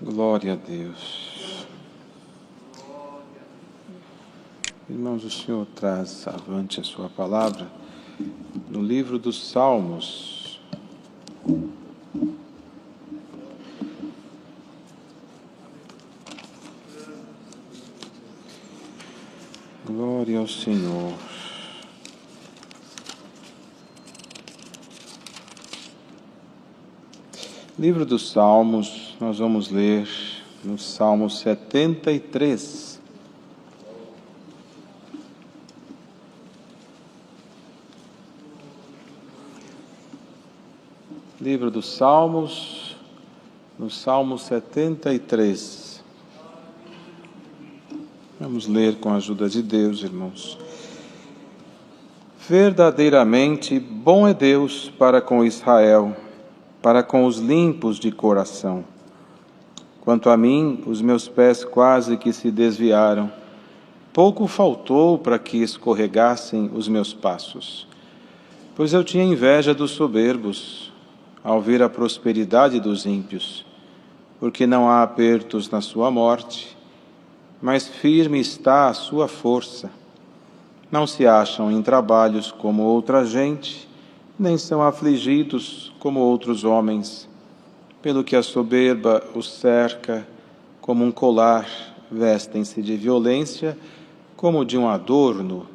Glória a Deus. Irmãos, o Senhor traz avante a sua palavra no livro dos Salmos. Glória ao Senhor. Livro dos Salmos, nós vamos ler no Salmo 73. Livro dos Salmos, no Salmo 73. Vamos ler com a ajuda de Deus, irmãos. Verdadeiramente bom é Deus para com Israel, para com os limpos de coração. Quanto a mim, os meus pés quase que se desviaram. Pouco faltou para que escorregassem os meus passos. Pois eu tinha inveja dos soberbos, ao ver a prosperidade dos ímpios, porque não há apertos na sua morte, mas firme está a sua força. Não se acham em trabalhos como outra gente, nem são afligidos como outros homens, pelo que a soberba os cerca como um colar, vestem-se de violência como de um adorno.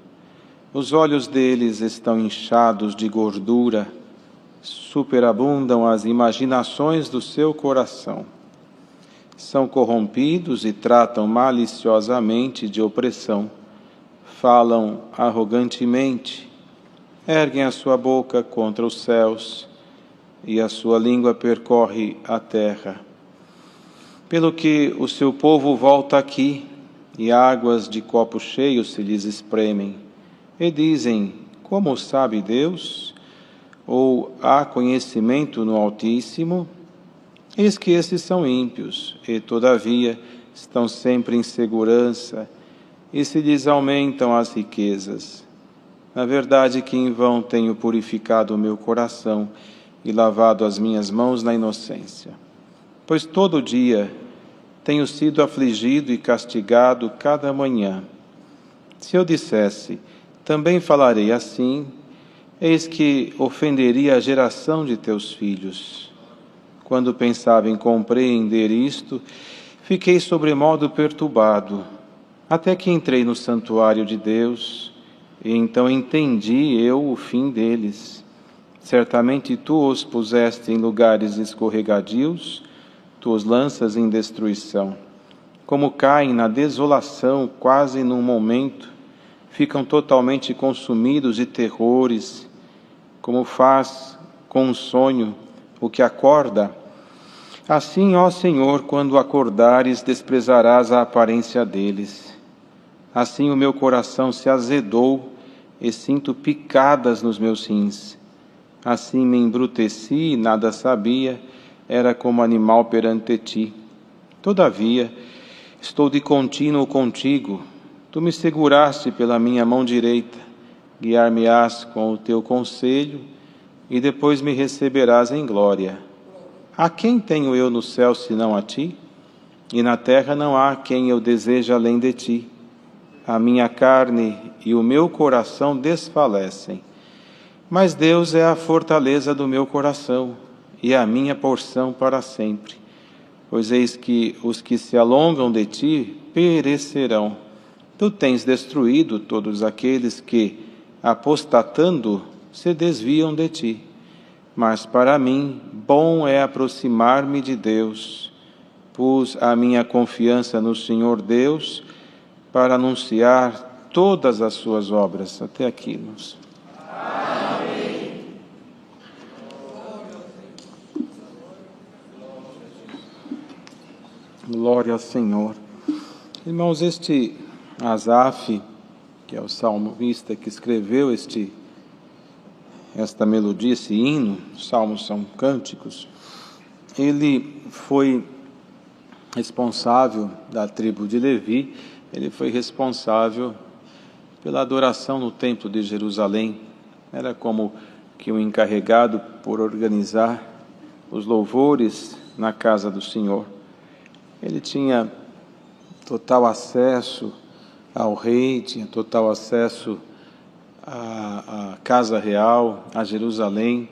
Os olhos deles estão inchados de gordura, superabundam as imaginações do seu coração. São corrompidos e tratam maliciosamente de opressão, falam arrogantemente, erguem a sua boca contra os céus, e a sua língua percorre a terra. Pelo que o seu povo volta aqui, e águas de copo cheio se lhes espremem, e dizem: como sabe Deus? Ou há conhecimento no Altíssimo? Eis que esses são ímpios, e todavia estão sempre em segurança, e se lhes aumentam as riquezas. Na verdade que em vão tenho purificado o meu coração e lavado as minhas mãos na inocência. Pois todo dia tenho sido afligido e castigado cada manhã. Se eu dissesse, também falarei assim, eis que ofenderia a geração de teus filhos. Quando pensava em compreender isto, fiquei sobremodo perturbado, até que entrei no santuário de Deus, e então entendi eu o fim deles. Certamente tu os puseste em lugares escorregadios, tu os lanças em destruição. Como caem na desolação quase num momento, ficam totalmente consumidos de terrores, como faz com um sonho o que acorda. Assim, ó Senhor, quando acordares, desprezarás a aparência deles. Assim o meu coração se azedou e sinto picadas nos meus rins. Assim me embruteci e nada sabia, era como animal perante ti. Todavia, estou de contínuo contigo. Tu me seguraste pela minha mão direita, guiar-me-ás com o teu conselho, e depois me receberás em glória. A quem tenho eu no céu senão a ti? E na terra não há quem eu deseje além de ti. A minha carne e o meu coração desfalecem, mas Deus é a fortaleza do meu coração e a minha porção para sempre. Pois eis que os que se alongam de ti perecerão. Tu tens destruído todos aqueles que, apostatando, se desviam de ti. Mas para mim, bom é aproximar-me de Deus. Pus a minha confiança no Senhor Deus para anunciar todas as suas obras. Até aqui, irmãos. Amém. Glória ao Senhor. Irmãos, este Asaf, que é o salmista que escreveu esta melodia, esse hino, os salmos são cânticos, ele foi responsável da tribo de Levi, ele foi responsável pela adoração no templo de Jerusalém. Era como que o encarregado por organizar os louvores na casa do Senhor. Ele tinha total acesso ao rei, tinha total acesso à casa real, a Jerusalém,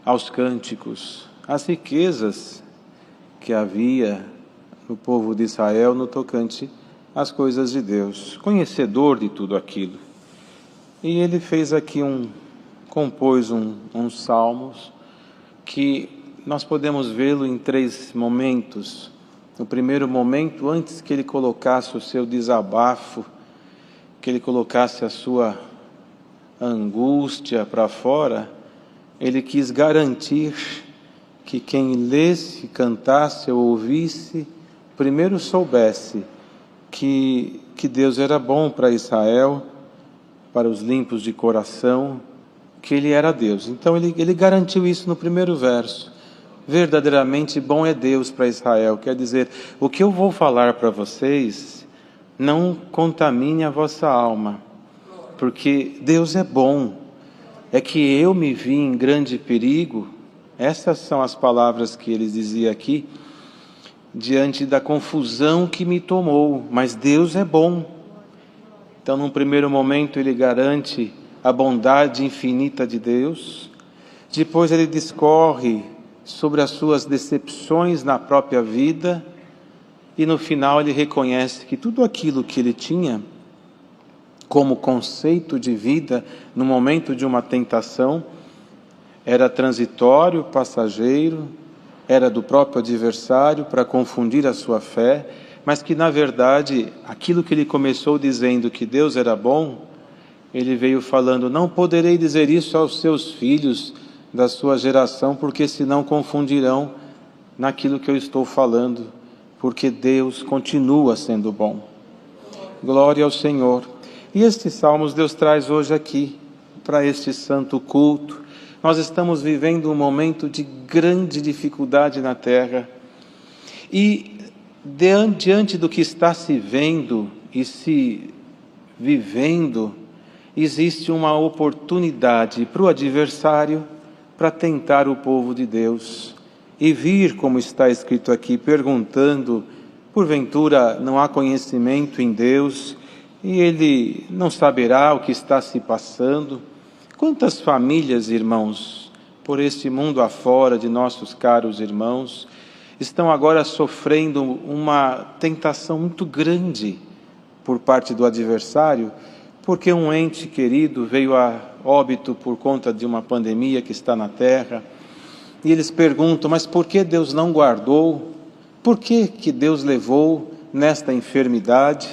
aos cânticos, às riquezas que havia no povo de Israel no tocante às coisas de Deus, conhecedor de tudo aquilo. E ele fez aqui compôs uns salmos que nós podemos vê-lo em 3 momentos. No primeiro momento, antes que ele colocasse o seu desabafo, que ele colocasse a sua angústia para fora, ele quis garantir que quem lesse, cantasse ou ouvisse, primeiro soubesse que Deus era bom para Israel, para os limpos de coração, que Ele era Deus. Então ele garantiu isso no primeiro verso. Verdadeiramente bom é Deus para Israel. Quer dizer, o que eu vou falar para vocês não contamine a vossa alma, porque Deus é bom. É que eu me vi em grande perigo, essas são as palavras que ele dizia aqui, diante da confusão que me tomou, mas Deus é bom. Então, num primeiro momento, ele garante a bondade infinita de Deus. Depois ele discorre sobre as suas decepções na própria vida. E no final ele reconhece que tudo aquilo que ele tinha como conceito de vida no momento de uma tentação era transitório, passageiro, era do próprio adversário para confundir a sua fé, mas que na verdade aquilo que ele começou dizendo que Deus era bom, ele veio falando: não poderei dizer isso aos seus filhos da sua geração, porque senão confundirão naquilo que eu estou falando, porque Deus continua sendo bom. Glória ao Senhor. E estes salmos Deus traz hoje aqui, para este santo culto. Nós estamos vivendo um momento de grande dificuldade na terra. E diante do que está se vendo e se vivendo, existe uma oportunidade para o adversário para tentar o povo de Deus. E vir, como está escrito aqui, perguntando, porventura não há conhecimento em Deus, e ele não saberá o que está se passando. Quantas famílias, irmãos, por este mundo afora de nossos caros irmãos, estão agora sofrendo uma tentação muito grande por parte do adversário, porque um ente querido veio a óbito por conta de uma pandemia que está na terra, e eles perguntam: mas por que Deus não guardou? Por que Deus levou nesta enfermidade?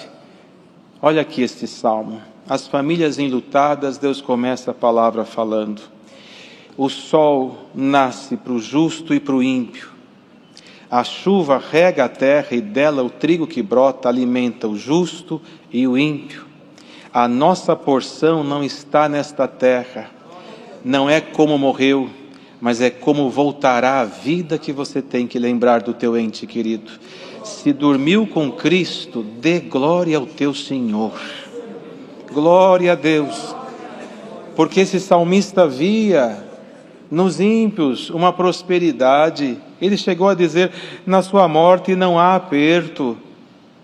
Olha aqui este salmo. As famílias enlutadas, Deus começa a palavra falando: o sol nasce para o justo e para o ímpio. A chuva rega a terra e dela o trigo que brota alimenta o justo e o ímpio. A nossa porção não está nesta terra. Não é como morreu, mas é como voltará a vida que você tem que lembrar do teu ente querido. Se dormiu com Cristo, dê glória ao teu Senhor. Glória a Deus. Porque esse salmista via nos ímpios uma prosperidade. Ele chegou a dizer: na sua morte não há aperto,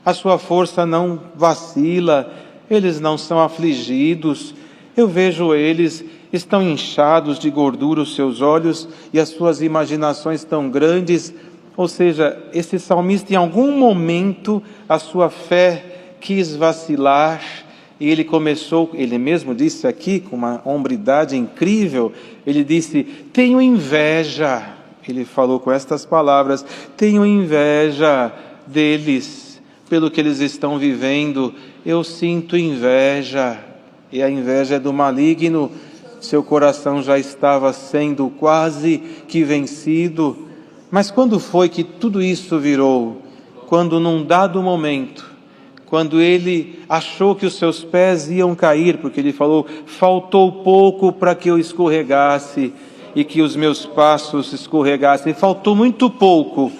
a sua força não vacila, eles não são afligidos. Eu vejo eles, estão inchados de gordura os seus olhos e as suas imaginações tão grandes. Ou seja, esse salmista, em algum momento, a sua fé quis vacilar, e ele começou, ele mesmo disse aqui, com uma hombridade incrível, ele disse: tenho inveja. Ele falou com estas palavras: tenho inveja deles, pelo que eles estão vivendo, eu sinto inveja. E a inveja é do maligno. Seu coração já estava sendo quase que vencido. Mas quando foi que tudo isso virou? Quando num dado momento, quando ele achou que os seus pés iam cair, porque ele falou: faltou pouco para que eu escorregasse e que os meus passos escorregassem, faltou muito pouco.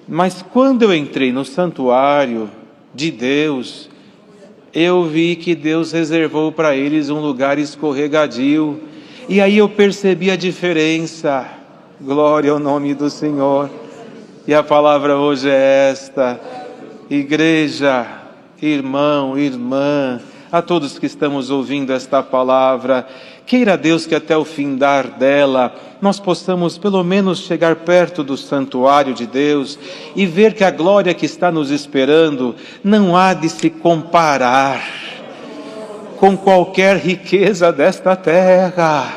Mas quando eu entrei no santuário de Deus, eu vi que Deus reservou para eles um lugar escorregadio, e aí eu percebi a diferença. Glória ao nome do Senhor. E a palavra hoje é esta: igreja, irmão, irmã, a todos que estamos ouvindo esta palavra, queira Deus que até o findar dela nós possamos pelo menos chegar perto do santuário de Deus e ver que a glória que está nos esperando não há de se comparar com qualquer riqueza desta terra.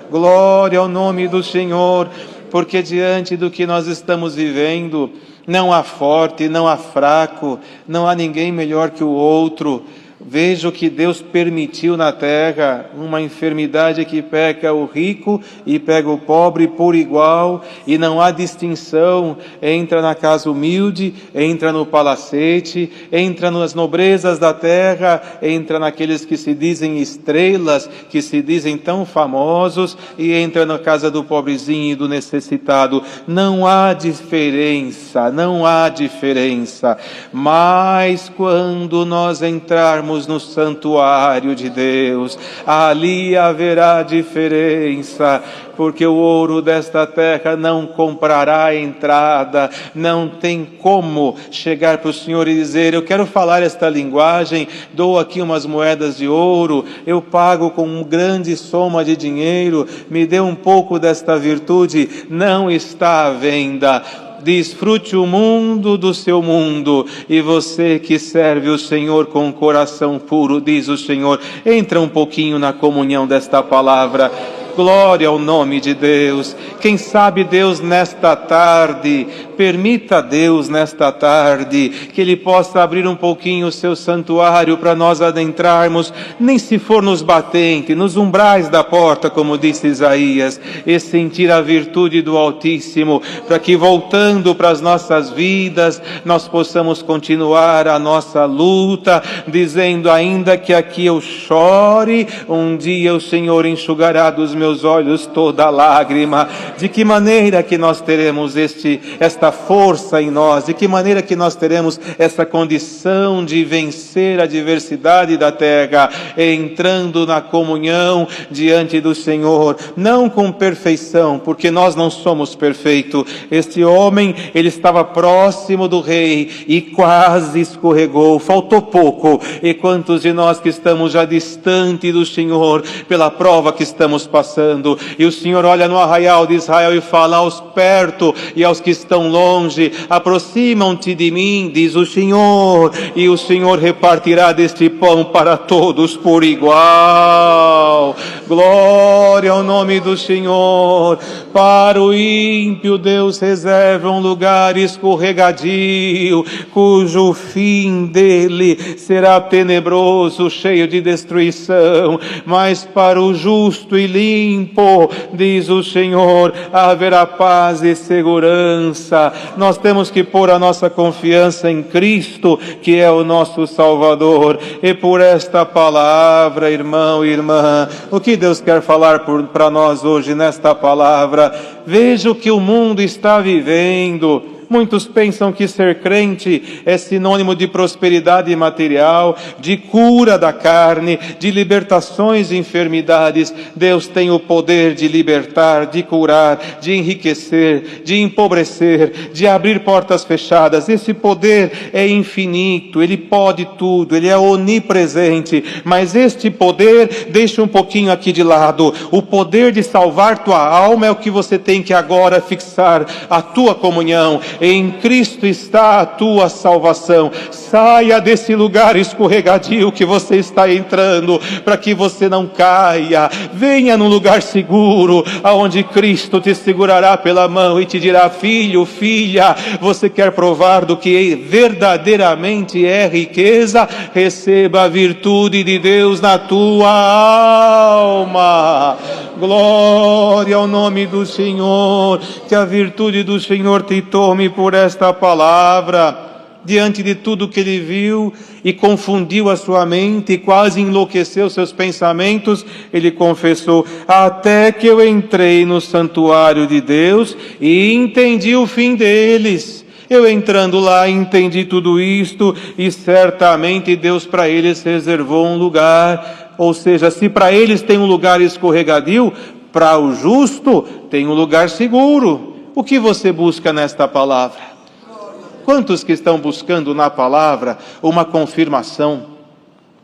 Glória ao nome do Senhor, porque diante do que nós estamos vivendo, não há forte, não há fraco, não há ninguém melhor que o outro. Veja o que Deus permitiu na terra, uma enfermidade que pega o rico e pega o pobre por igual, e não há distinção, entra na casa humilde, entra no palacete, entra nas nobrezas da terra, entra naqueles que se dizem estrelas, que se dizem tão famosos, e entra na casa do pobrezinho e do necessitado. Não há diferença, não há diferença, mas quando nós entrarmos no santuário de Deus, ali haverá diferença, porque o ouro desta terra não comprará a entrada. Não tem como chegar para o Senhor e dizer: eu quero falar esta linguagem, dou aqui umas moedas de ouro, eu pago com uma grande soma de dinheiro, me dê um pouco desta virtude. Não está à venda. Desfrute o mundo do seu mundo, e você que serve o Senhor com coração puro, diz o Senhor, entra um pouquinho na comunhão desta palavra. Glória ao nome de Deus. Quem sabe Deus nesta tarde, permita a Deus nesta tarde, que Ele possa abrir um pouquinho o seu santuário para nós adentrarmos, nem se for nos batentes, nos umbrais da porta, como disse Isaías, e sentir a virtude do Altíssimo, para que voltando para as nossas vidas, nós possamos continuar a nossa luta, dizendo: ainda que aqui eu chore, um dia o Senhor enxugará dos meus olhos toda lágrima. De que maneira que nós teremos esta força em nós? De que maneira que nós teremos essa condição de vencer a adversidade da terra, entrando na comunhão diante do Senhor, não com perfeição, porque nós não somos perfeitos. Este homem, ele estava próximo do rei e quase escorregou, faltou pouco. E quantos de nós que estamos já distante do Senhor, pela prova que estamos passando, e o Senhor olha no arraial de Israel e fala aos perto e aos que estão longe: aproximam-te de mim, diz o Senhor, e o Senhor repartirá deste pão para todos por igual. Glória ao nome do Senhor. Para o ímpio Deus reserva um lugar escorregadio, cujo fim dele será tenebroso, cheio de destruição, mas para o justo e limpo, diz o Senhor, haverá paz e segurança. Nós temos que pôr a nossa confiança em Cristo, que é o nosso Salvador. E por esta palavra, irmão e irmã, o que Deus quer falar para nós hoje nesta palavra? Veja o que o mundo está vivendo. Muitos pensam que ser crente é sinônimo de prosperidade material, de cura da carne, de libertações de enfermidades. Deus tem o poder de libertar, de curar, de enriquecer, de empobrecer, de abrir portas fechadas. Esse poder é infinito, Ele pode tudo, Ele é onipresente. Mas este poder, deixa um pouquinho aqui de lado. O poder de salvar tua alma é o que você tem que agora fixar a tua comunhão. Em Cristo está a tua salvação. Saia desse lugar escorregadio que você está entrando, para que você não caia. Venha num lugar seguro, aonde Cristo te segurará pela mão e te dirá: filho, filha, você quer provar do que verdadeiramente é riqueza? Receba a virtude de Deus na tua alma. Glória ao nome do Senhor. Que a virtude do Senhor te tome por esta palavra. Diante de tudo que ele viu e confundiu a sua mente e quase enlouqueceu seus pensamentos, ele confessou: até que eu entrei no santuário de Deus e entendi o fim deles. Eu entrando lá entendi tudo isto, e certamente Deus para eles reservou um lugar. Ou seja, se para eles tem um lugar escorregadio, para o justo tem um lugar seguro. O que você busca nesta palavra? Quantos que estão buscando na palavra uma confirmação,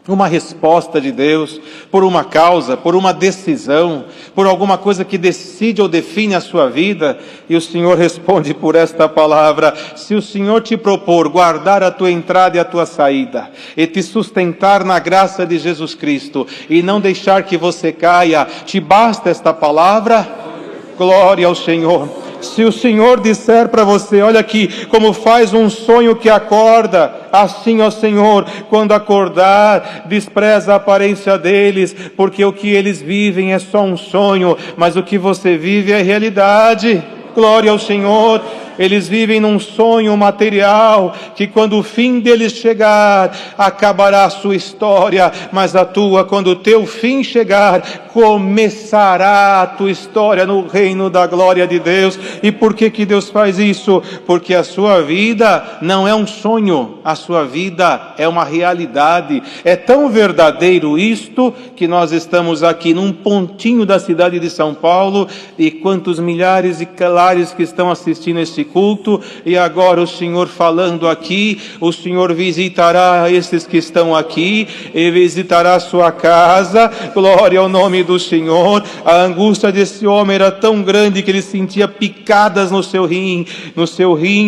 uma resposta de Deus, por uma causa, por uma decisão, por alguma coisa que decide ou define a sua vida, e o Senhor responde por esta palavra: se o Senhor te propor guardar a tua entrada e a tua saída, e te sustentar na graça de Jesus Cristo, e não deixar que você caia, te basta esta palavra? Glória ao Senhor. Se o Senhor disser para você: olha aqui, como faz um sonho que acorda, assim, ó Senhor, quando acordar, despreza a aparência deles, porque o que eles vivem é só um sonho, mas o que você vive é realidade. Glória ao Senhor. Eles vivem num sonho material, que quando o fim deles chegar, acabará a sua história, mas a tua, quando o teu fim chegar, começará a tua história no reino da glória de Deus. E por que Deus faz isso? Porque a sua vida não é um sonho, a sua vida é uma realidade. É tão verdadeiro isto, que nós estamos aqui num pontinho da cidade de São Paulo, e quantos milhares e milhares que estão assistindo esse culto, e agora o Senhor falando aqui, o Senhor visitará esses que estão aqui, e visitará a sua casa. Glória ao nome do Senhor. A angústia desse homem era tão grande que ele sentia picadas no seu rim,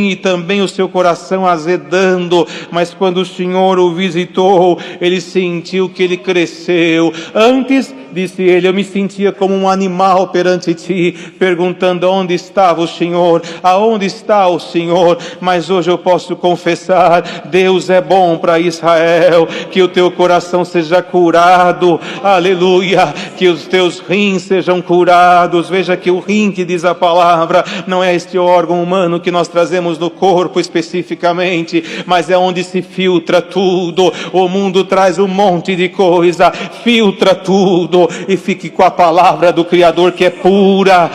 e também o seu coração azedando, mas quando o Senhor o visitou, ele sentiu que ele cresceu. Antes, disse ele, eu me sentia como um animal perante ti, perguntando onde estava o Senhor, aonde está o Senhor, mas hoje eu posso confessar: Deus é bom para Israel. Que o teu coração seja curado, aleluia, que os teus rins sejam curados. Veja que o rim, que diz a palavra, não é este órgão humano que nós trazemos no corpo especificamente, mas é onde se filtra tudo. O mundo traz um monte de coisa, filtra tudo, e fique com a palavra do Criador, que é pura,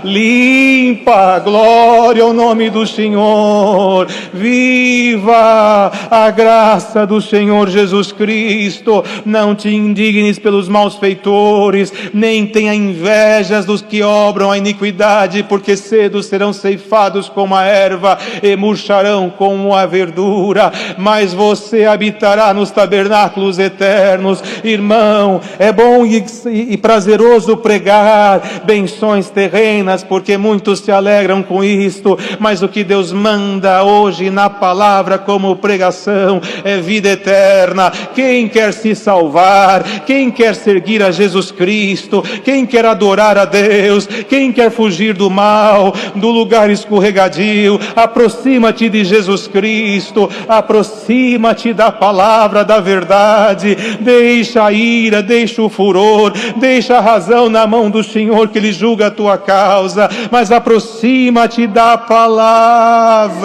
limpa. Glória ao nome do Senhor. Viva a graça do Senhor Jesus Cristo. Não te indignes pelos maus feitores, nem tenha invejas dos que obram a iniquidade, porque cedo serão ceifados como a erva e murcharão como a verdura. Mas você habitará nos tabernáculos eternos. Irmão, é bom e prazeroso pregar benções terrenas, porque muitos se alegram com isto, mas o que Deus manda hoje na palavra como pregação é vida eterna. Quem quer se salvar, quem quer seguir a Jesus Cristo, quem quer adorar a Deus, quem quer fugir do mal, do lugar escorregadio, aproxima-te de Jesus Cristo, aproxima-te da palavra da verdade. Deixa a ira, deixa o furor, deixa a razão na mão do Senhor, que Ele julga a tua causa, mas aproxima-te da palavra.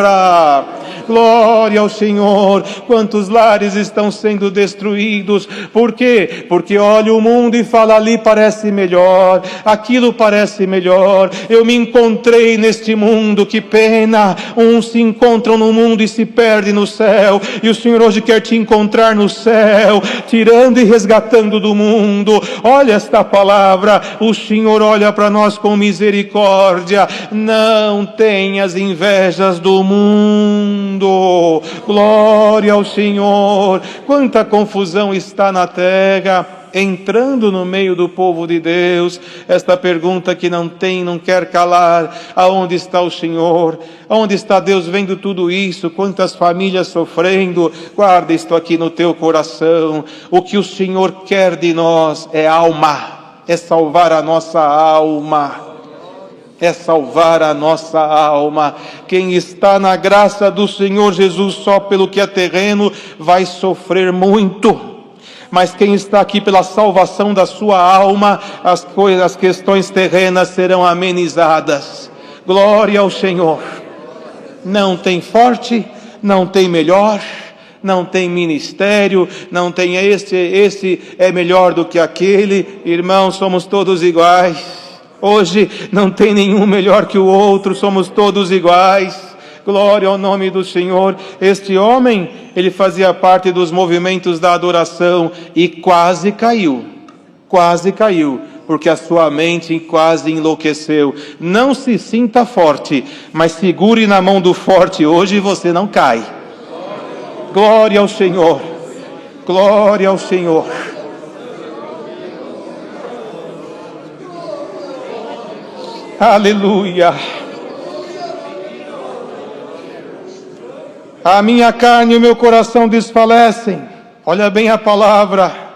Glória ao Senhor. Quantos lares estão sendo destruídos? Por quê? Porque olha o mundo e fala: ali parece melhor, aquilo parece melhor. Eu me encontrei neste mundo, que pena. Uns se encontram no mundo e se perdem no céu, e o Senhor hoje quer te encontrar no céu, tirando e resgatando do mundo. Olha esta palavra, o Senhor olha para nós com misericórdia. Não tenhas invejas do mundo. Glória ao Senhor. Quanta confusão está na terra, entrando no meio do povo de Deus. Esta pergunta que não quer calar: aonde está o Senhor? Aonde está Deus vendo tudo isso? Quantas famílias sofrendo? Guarda isto aqui no teu coração. O que o Senhor quer de nós é alma, é salvar a nossa alma. É salvar a nossa alma. Quem está na graça do Senhor Jesus só pelo que é terreno vai sofrer muito, mas quem está aqui pela salvação da sua alma, as questões terrenas serão amenizadas. Glória ao Senhor. Não tem forte, não tem melhor, não tem ministério, não tem esse é melhor do que aquele. Irmãos, somos todos iguais. Hoje não tem nenhum melhor que o outro, somos todos iguais. Glória ao nome do Senhor. Este homem, ele fazia parte dos movimentos da adoração e quase caiu, porque a sua mente quase enlouqueceu. Não se sinta forte, mas segure na mão do forte hoje e você não cai. Glória ao Senhor, glória ao Senhor. Aleluia. A minha carne e o meu coração desfalecem. Olha bem a palavra.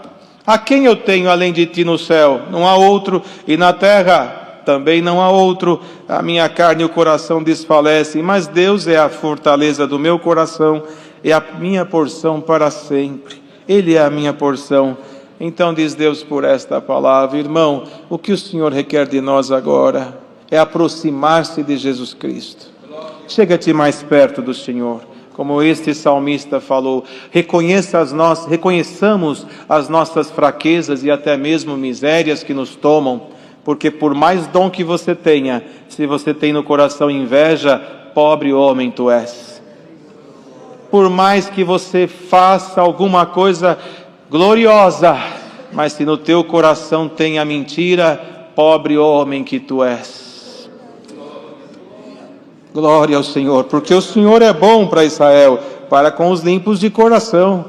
A quem eu tenho além de ti no céu? Não há outro, e na terra também não há outro. A minha carne e o coração desfalecem, mas Deus é a fortaleza do meu coração, é a minha porção para sempre. Ele é a minha porção. Então diz Deus por esta palavra: irmão, o que o Senhor requer de nós agora é aproximar-se de Jesus Cristo. Chega-te mais perto do Senhor. Como este salmista falou, reconheçamos as nossas fraquezas e até mesmo misérias que nos tomam, porque por mais dom que você tenha, se você tem no coração inveja, pobre homem tu és. Por mais que você faça alguma coisa gloriosa, mas se no teu coração tem a mentira, pobre homem que tu és. Glória ao Senhor, porque o Senhor é bom para Israel, para com os limpos de coração.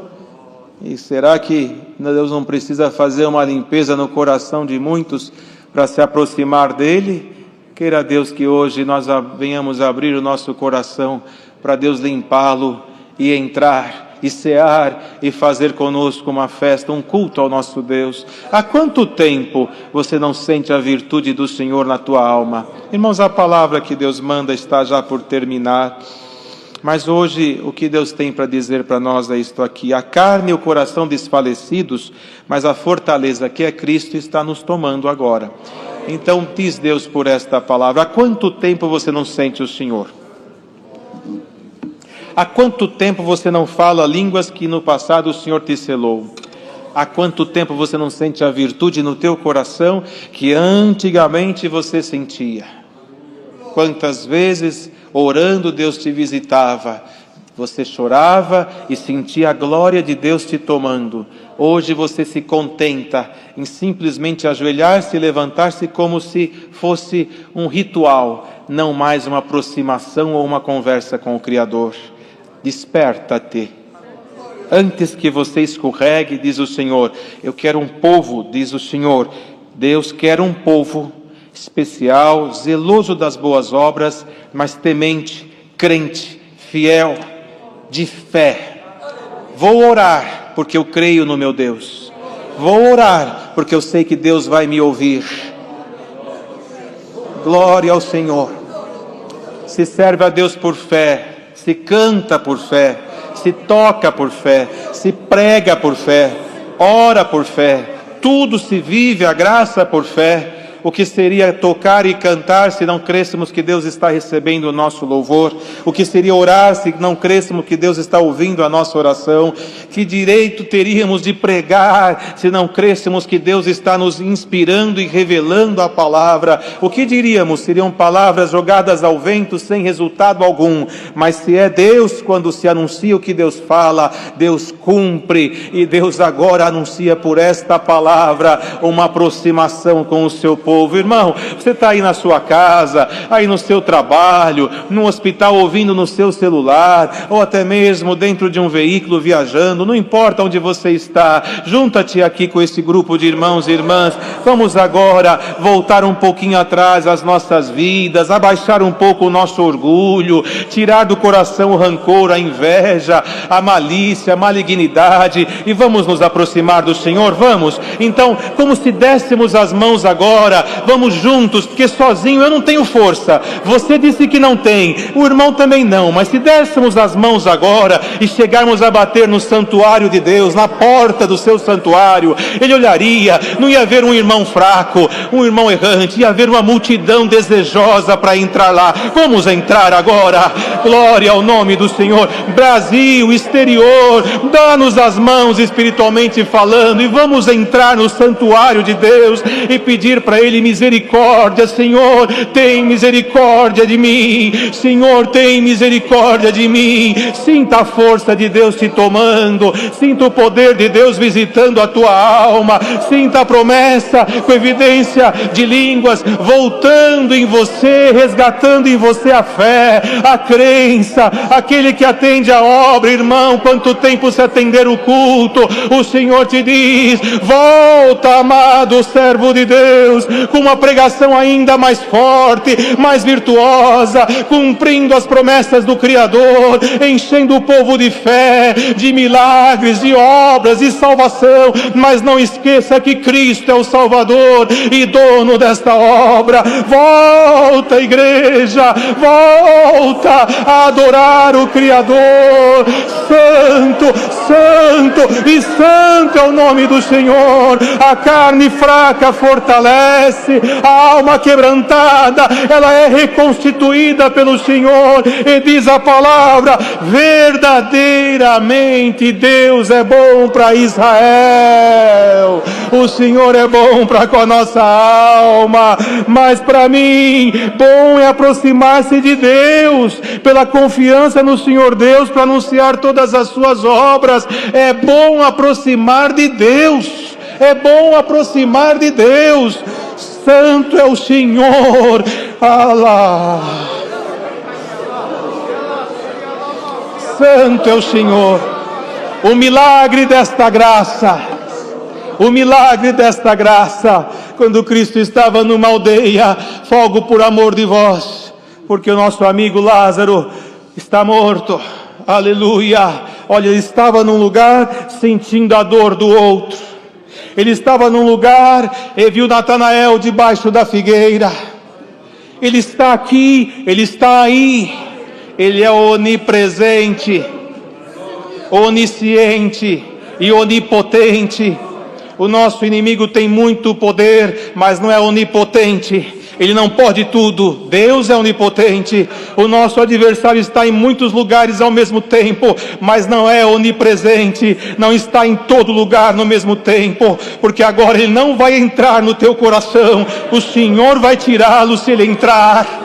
E será que Deus não precisa fazer uma limpeza no coração de muitos para se aproximar dEle? Queira Deus que hoje nós venhamos abrir o nosso coração para Deus limpá-lo e entrar e cear e fazer conosco uma festa, um culto ao nosso Deus. Há quanto tempo você não sente a virtude do Senhor na tua alma? Irmãos, a palavra que Deus manda está já por terminar, mas hoje o que Deus tem para dizer para nós é isto aqui: a carne e o coração desfalecidos, mas a fortaleza que é Cristo está nos tomando agora. Então diz Deus por esta palavra: há quanto tempo você não sente o Senhor? Há quanto tempo você não fala línguas que no passado o Senhor te selou? Há quanto tempo você não sente a virtude no teu coração que antigamente você sentia? Quantas vezes, orando, Deus te visitava, você chorava e sentia a glória de Deus te tomando. Hoje você se contenta em simplesmente ajoelhar-se e levantar-se como se fosse um ritual, não mais uma aproximação ou uma conversa com o Criador. Desperta-te. Antes que você escorregue, diz o Senhor, eu quero um povo, diz o Senhor. Deus quer um povo especial, zeloso das boas obras, mas temente, crente, fiel, de fé. Vou orar, porque eu creio no meu Deus. Vou orar, porque eu sei que Deus vai me ouvir. Glória ao Senhor. Se serve a Deus por fé, se canta por fé, se toca por fé, se prega por fé, ora por fé, tudo se vive a graça por fé. O que seria tocar e cantar se não crêssemos que Deus está recebendo o nosso louvor? O que seria orar se não crêssemos que Deus está ouvindo a nossa oração? Que direito teríamos de pregar se não crêssemos que Deus está nos inspirando e revelando a palavra? O que diríamos? Seriam palavras jogadas ao vento sem resultado algum. Mas se é Deus, quando se anuncia o que Deus fala, Deus cumpre, e Deus agora anuncia por esta palavra uma aproximação com o seu povo. Irmão, você está aí na sua casa, aí no seu trabalho, no hospital, ouvindo no seu celular, ou até mesmo dentro de um veículo viajando, não importa onde você está, junta-te aqui com esse grupo de irmãos e irmãs. Vamos agora voltar um pouquinho atrás as nossas vidas, abaixar um pouco o nosso orgulho, tirar do coração o rancor, a inveja, a malícia, a malignidade, e vamos nos aproximar do Senhor. Vamos, então, como se dessemos as mãos agora, vamos juntos, porque sozinho eu não tenho força. Você disse que não tem, o irmão também não, mas se dessemos as mãos agora e chegarmos a bater no santuário de Deus, na porta do seu santuário, Ele olharia, não ia haver um irmão fraco, um irmão errante, ia haver uma multidão desejosa para entrar lá. Vamos entrar agora, glória ao nome do Senhor. Brasil, exterior, dá-nos as mãos espiritualmente falando, e vamos entrar no santuário de Deus e pedir para Ele Ele misericórdia, Senhor, tem misericórdia de mim, Senhor, tem misericórdia de mim. Sinta a força de Deus te tomando, sinta o poder de Deus visitando a tua alma, sinta a promessa com evidência de línguas voltando em você, resgatando em você a fé, a crença. Aquele que atende a obra, irmão, quanto tempo se atender o culto, o Senhor te diz: volta, amado servo de Deus, com uma pregação ainda mais forte, mais virtuosa, cumprindo as promessas do Criador, enchendo o povo de fé, de milagres, de obras, de salvação. Mas não esqueça que Cristo é o Salvador e dono desta obra. Volta, igreja, volta a adorar o Criador. Santo, santo e santo é o nome do Senhor. A carne fraca fortalece, a alma quebrantada, ela é reconstituída pelo Senhor. E diz a palavra: verdadeiramente Deus é bom para Israel. O Senhor é bom para com a nossa alma, mas para mim, bom é aproximar-se de Deus, pela confiança no Senhor Deus, para anunciar todas as suas obras. É bom aproximar de Deus, é bom aproximar de Deus. Santo é o Senhor. Alá. Santo é o Senhor. O milagre desta graça, o milagre desta graça, quando Cristo estava numa aldeia: fogo por amor de vós, porque o nosso amigo Lázaro está morto. Aleluia. Olha, ele estava num lugar sentindo a dor do outro. Ele estava num lugar e viu Natanael debaixo da figueira. Ele está aqui, ele está aí. Ele é onipresente, onisciente e onipotente. O nosso inimigo tem muito poder, mas não é onipotente. Ele não pode tudo. Deus é onipotente. O nosso adversário está em muitos lugares ao mesmo tempo, mas não é onipresente, não está em todo lugar no mesmo tempo, porque agora ele não vai entrar no teu coração. O Senhor vai tirá-lo se ele entrar.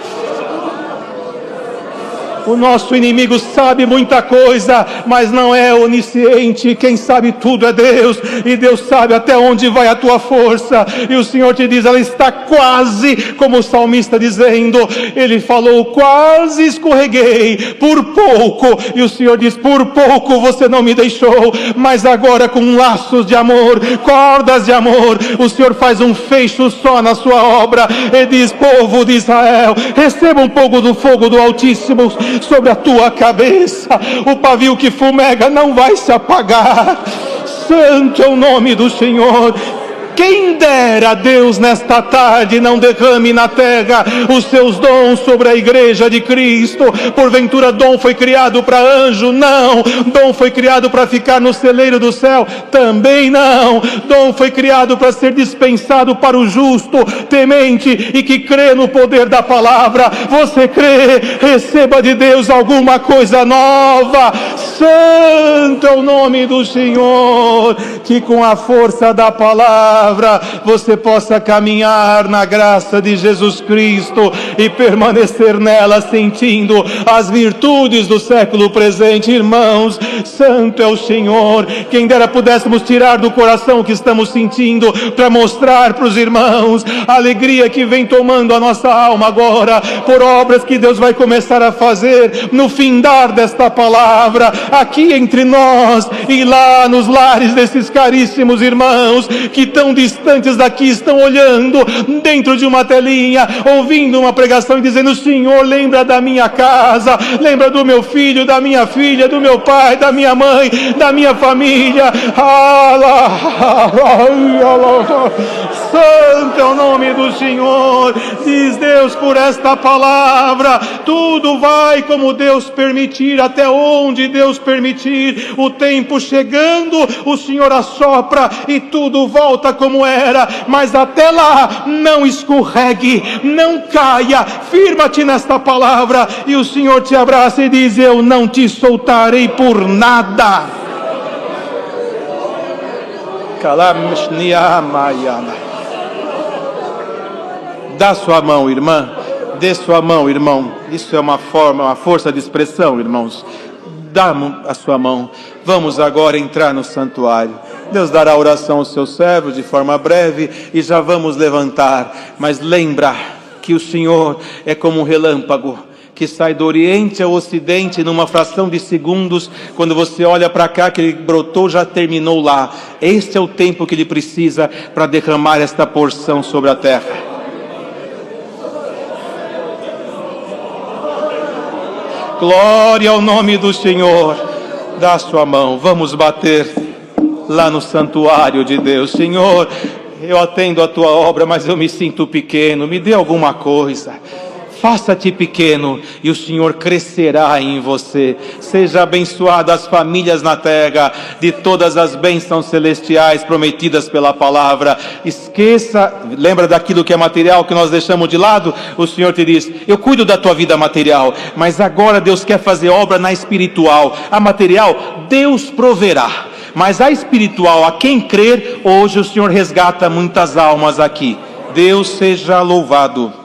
O nosso inimigo sabe muita coisa, mas não é onisciente. Quem sabe tudo é Deus, e Deus sabe até onde vai a tua força. E o Senhor te diz: ela está quase, como o salmista dizendo, ele falou: quase escorreguei, por pouco. E o Senhor diz: por pouco você não me deixou, mas agora com laços de amor, cordas de amor, o Senhor faz um fecho só na sua obra. E diz: povo de Israel, receba um pouco do fogo do Altíssimo sobre a tua cabeça. O pavio que fumega não vai se apagar. Santo é o nome do Senhor. Quem dera Deus nesta tarde não derrame na terra os seus dons sobre a igreja de Cristo. Porventura dom foi criado para anjo? Não. Dom foi criado para ficar no celeiro do céu? Também não. Dom foi criado para ser dispensado para o justo, temente e que crê no poder da palavra. Você crê? Receba de Deus alguma coisa nova. Santo é o nome do Senhor. Que com a força da palavra você possa caminhar na graça de Jesus Cristo e permanecer nela, sentindo as virtudes do século presente. Irmãos, santo é o Senhor. Quem dera pudéssemos tirar do coração o que estamos sentindo, para mostrar para os irmãos a alegria que vem tomando a nossa alma agora, por obras que Deus vai começar a fazer no findar desta palavra, aqui entre nós e lá nos lares desses caríssimos irmãos que tão distantes daqui estão olhando dentro de uma telinha, ouvindo uma pregação e dizendo: Senhor, lembra da minha casa, lembra do meu filho, da minha filha, do meu pai, da minha mãe, da minha família. Santo é o nome do Senhor. Diz Deus por esta palavra: tudo vai como Deus permitir, até onde Deus permitir. O tempo chegando, o Senhor assopra e tudo volta como era, mas até lá não escorregue, não caia, firma-te nesta palavra. E o Senhor te abraça e diz: eu não te soltarei por nada. Dá sua mão, irmã. Dê sua mão, irmão. Isso é uma força de expressão, irmãos. Dá a sua mão. Vamos agora entrar no santuário. Deus dará a oração aos seus servos de forma breve e já vamos levantar. Mas lembra que o Senhor é como um relâmpago que sai do Oriente ao Ocidente numa fração de segundos. Quando você olha para cá, que ele brotou, já terminou lá. Este é o tempo que ele precisa para derramar esta porção sobre a terra. Glória ao nome do Senhor. Dá a sua mão, vamos bater lá no santuário de Deus. Senhor, eu atendo a tua obra, mas eu me sinto pequeno, me dê alguma coisa. Faça-te pequeno e o Senhor crescerá em você. Seja abençoada as famílias na terra, de todas as bênçãos celestiais prometidas pela palavra. Esqueça, lembra daquilo que é material que nós deixamos de lado? O Senhor te diz: eu cuido da tua vida material, mas agora Deus quer fazer obra na espiritual. A material, Deus proverá, mas a espiritual, a quem crer, hoje o Senhor resgata muitas almas aqui. Deus seja louvado.